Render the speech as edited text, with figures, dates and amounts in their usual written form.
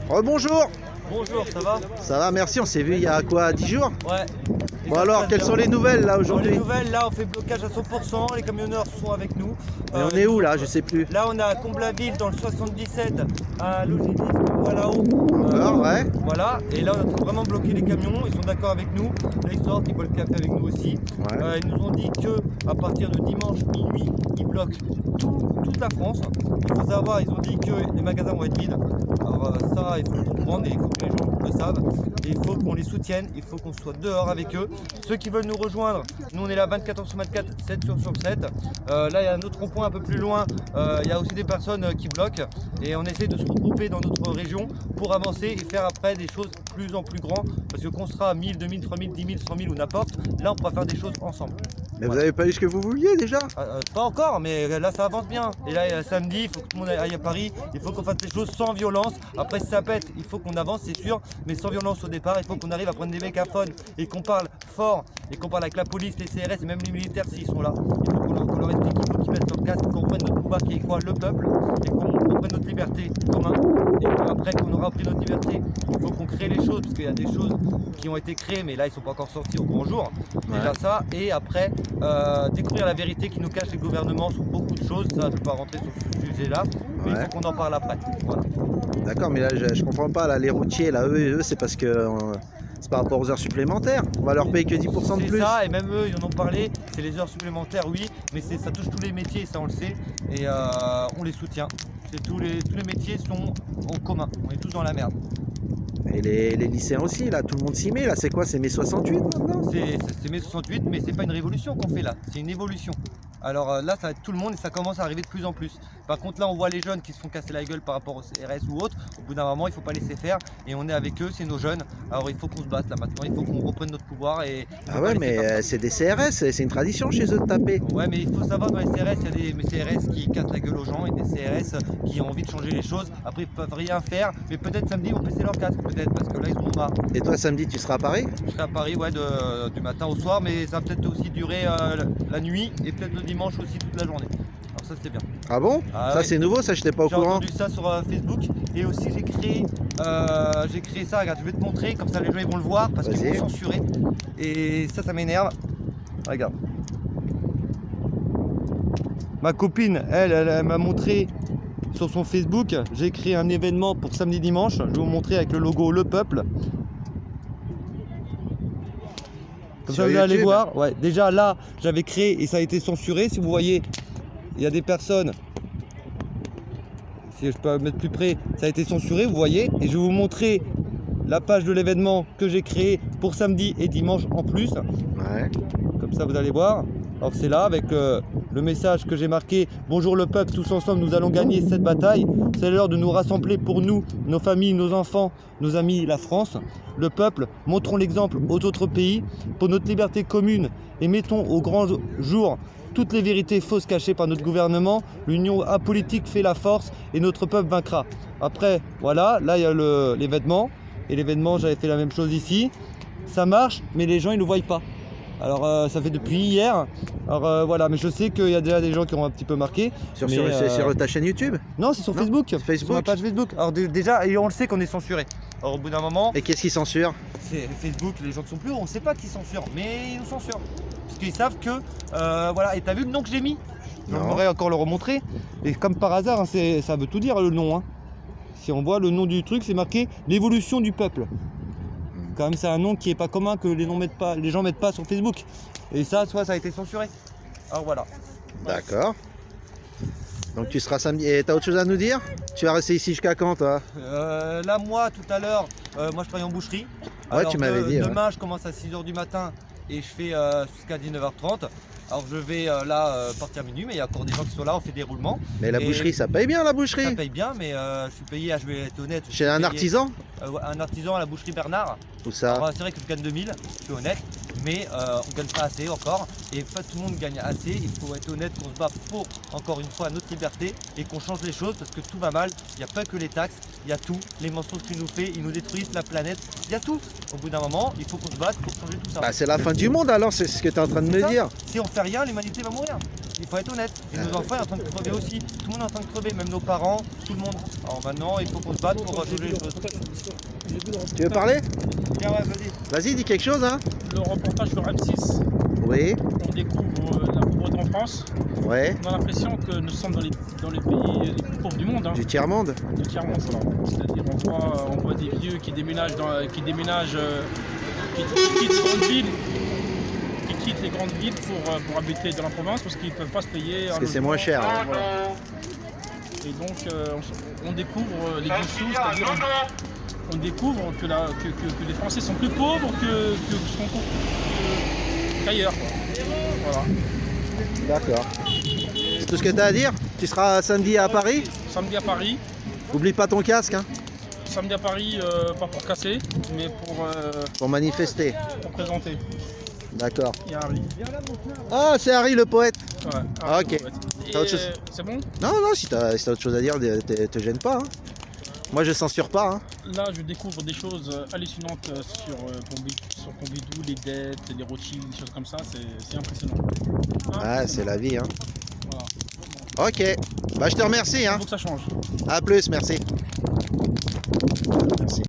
Oh bonjour. Bonjour, ça va? Ça va, merci, on s'est vu il y a quoi, 10 jours? Ouais. Bon alors, quelles sont les nouvelles là Les aujourd'hui? nouvelles, là on fait blocage à 100%, les camionneurs sont avec nous. Mais on est où là? Je sais plus. Là on est à Comblaville dans le 77, à Logidis, voilà là-haut. D'accord, ouais. Voilà, et là on a vraiment bloqué les camions, ils sont d'accord avec nous. Là ils sortent, ils boivent le café avec nous aussi. Ouais. Ils nous ont dit que à partir de dimanche minuit, ils bloquent toute la France. Il faut savoir, ils ont dit que les magasins vont être vides. Alors ça, il faut le comprendre et il faut que les gens le savent. Et il faut qu'on les soutienne, il faut qu'on soit dehors avec eux. Ceux qui veulent nous rejoindre, nous on est là 24 h sur 24, 7 jours sur 7. Là il y a un autre rond-point un peu plus loin, il y a aussi des personnes qui bloquent. Et on essaie de se regrouper dans notre région pour avancer et faire après des choses plus en plus grandes. Parce que qu'on sera à 1000, 2000, 3000, 10 000, 100 000 ou n'importe, là on pourra faire des choses ensemble. Mais vous avez pas eu ce que vous vouliez déjà? Pas encore, mais là ça avance bien. Et là samedi, il faut que tout le monde aille à Paris, il faut qu'on fasse les choses sans violence. Après si ça pète, il faut qu'on avance, c'est sûr, mais sans violence au départ. Il faut qu'on arrive à prendre des mégaphones et qu'on parle fort et qu'on parle avec la police, les CRS et même les militaires s'ils sont là. Il faut qu'on leur explique qu'il faut qu'ils mettent leur casque, qu'on prenne notre pouvoir qui est quoi, le peuple, et qu'on prenne notre liberté commun. Et qu'après qu'on aura pris notre liberté, il faut qu'on crée les choses, parce qu'il y a des choses qui ont été créées, mais là ils sont pas encore sortis au grand jour. Déjà ça, et après découvrir la vérité qui nous cache les gouvernements sur beaucoup de choses. Ça, je ne vais pas rentrer sur ce sujet-là, mais il faut qu'on en parle après. Voilà. D'accord, mais là je comprends pas, là les routiers, là eux c'est parce que c'est par rapport aux heures supplémentaires. On va leur payer que 10% de plus. C'est ça, et même eux ils en ont parlé, c'est les heures supplémentaires, oui, mais ça touche tous les métiers, ça on le sait, et on les soutient. Tous les métiers sont en commun, on est tous dans la merde. Et les lycéens aussi, là, tout le monde s'y met, là, c'est quoi? C'est mai 68 maintenant? C'est mai 68, mais c'est pas une révolution qu'on fait là, c'est une évolution. Alors là, ça va être tout le monde et ça commence à arriver de plus en plus. Par contre, là, on voit les jeunes qui se font casser la gueule par rapport au CRS ou autre. Au bout d'un moment, il faut pas laisser faire et on est avec eux, c'est nos jeunes. Alors il faut qu'on se batte là maintenant, il faut qu'on reprenne notre pouvoir. Ah ouais, mais c'est des CRS, c'est une tradition chez eux de taper. Ouais, mais il faut savoir dans les CRS, il y a des CRS qui cassent la gueule aux gens et des CRS qui ont envie de changer les choses. Après, ils peuvent rien faire, mais peut-être samedi, ils vont baisser leur casque, peut-être, parce que là, ils ont marre. Et toi, samedi, tu seras à Paris? Je serai à Paris, ouais, du matin au soir, mais ça va peut-être aussi durer la nuit et peut-être le dimanche aussi toute la journée. Alors ça c'est bien. Ah bon? Ça c'est nouveau, ça je n'étais pas au courant. J'ai entendu ça sur Facebook et aussi j'ai créé ça, regarde, je vais te montrer, comme ça les gens ils vont le voir parce qu'ils vont censurer. Et ça m'énerve. Regarde. Ma copine, elle m'a montré sur son Facebook, j'ai créé un événement pour samedi dimanche, je vais vous montrer avec le logo Le Peuple. Comme ça vous allez voir, ouais, déjà là j'avais créé et ça a été censuré. Si vous voyez, il y a des personnes, si je peux mettre plus près, ça a été censuré, vous voyez. Et je vais vous montrer la page de l'événement que j'ai créé pour samedi et dimanche en plus. Ouais. Comme ça vous allez voir. Alors c'est là avec le message que j'ai marqué: bonjour le peuple, tous ensemble nous allons gagner cette bataille. C'est l'heure de nous rassembler pour nous, nos familles, nos enfants, nos amis, la France. Le peuple, montrons l'exemple aux autres pays pour notre liberté commune et mettons au grand jour toutes les vérités fausses cachées par notre gouvernement. L'union apolitique fait la force et notre peuple vaincra. Après, voilà, là il y a l'événement. Et l'événement, j'avais fait la même chose ici. Ça marche, mais les gens ils ne le voient pas. Alors ça fait depuis hier. Alors voilà, mais je sais qu'il y a déjà des gens qui ont un petit peu marqué. Sur ta chaîne YouTube? Non, c'est sur Facebook. Sur ma page Facebook. Alors déjà, et on le sait qu'on est censuré. Alors au bout d'un moment. Et qu'est-ce qui censure? C'est Facebook, les gens ne sont plus, on ne sait pas qui censure, mais ils nous censurent. Parce qu'ils savent que, voilà, et t'as vu le nom que j'ai mis? On pourrait encore le remontrer. Et comme par hasard, hein, ça veut tout dire le nom. Hein. Si on voit le nom du truc, c'est marqué l'évolution du peuple. Quand même, c'est un nom qui est pas commun, que les gens mettent pas sur Facebook. Et ça, soit ça a été censuré. Alors voilà. D'accord. Donc tu seras samedi. Et t'as autre chose à nous dire? Tu vas rester ici jusqu'à quand toi? Là moi tout à l'heure, moi je travaille en boucherie. Ouais, alors, tu m'avais dit. Demain je commence à 6 h du matin et je fais jusqu'à 19 h 30. Alors je vais là partir à minuit, mais il y a encore des gens qui sont là, on fait des roulements. Mais la boucherie, ça paye bien la boucherie? Ça paye bien, mais je suis payé, je vais être honnête. Chez un artisan? Un artisan à la boucherie Bernard. Où ça? C'est vrai que je gagne 2000, je suis honnête, mais on gagne pas assez encore. Et pas tout le monde gagne assez, il faut être honnête qu'on se bat pour, encore une fois, notre liberté et qu'on change les choses parce que tout va mal. Il n'y a pas que les taxes, il y a tout. Les mensonges qu'ils nous font, ils nous détruisent la planète, il y a tout. Au bout d'un moment, il faut qu'on se batte pour changer tout ça. Bah, c'est la fin du monde alors, c'est ce que tu es en train de me dire. Si on fait rien, l'humanité va mourir. Il faut être honnête. Et nos enfants sont en train de crever aussi. Tout le monde est en train de crever, même nos parents, tout le monde. Alors maintenant, il faut qu'on se batte pour changer les choses. Tu veux parler? Tiens, ouais, vas-y. Vas-y, dis quelque chose, hein. Le reportage sur M6, Oui, on découvre la pauvreté en France. ouais, On a l'impression que nous sommes dans les pays les plus pauvres du monde, hein, du tiers-monde. du tiers-monde. Voilà. C'est-à-dire on voit des vieux qui déménagent, qui quittent les grandes villes, pour habiter dans la province parce qu'ils ne peuvent pas se payer. Parce un que c'est logement. moins cher. Hein. Voilà. Et donc on découvre les dessous, c'est-à-dire on découvre que les Français sont plus pauvres qu'ailleurs. Voilà. D'accord. C'est tout ce que tu as à dire? Tu seras samedi à Paris? Samedi à Paris. Oublie pas ton casque, hein, Samedi à Paris, pas pour casser, mais pour manifester. pour présenter. D'accord. Il y a Harry. Ah, c'est Harry le poète. Ouais, Ah, ok. Et, T'as autre chose? c'est bon. Non, non, si t'as autre chose à dire, te gêne pas. Hein. Moi, je censure pas. Hein. Là, je découvre des choses hallucinantes sur Pompidou, les dettes, les Rothschild, des choses comme ça. C'est impressionnant. Ah, c'est la vie. Hein. Voilà. Ok. Bah, je te remercie. Hein. Il faut que ça change. À plus, merci. Merci.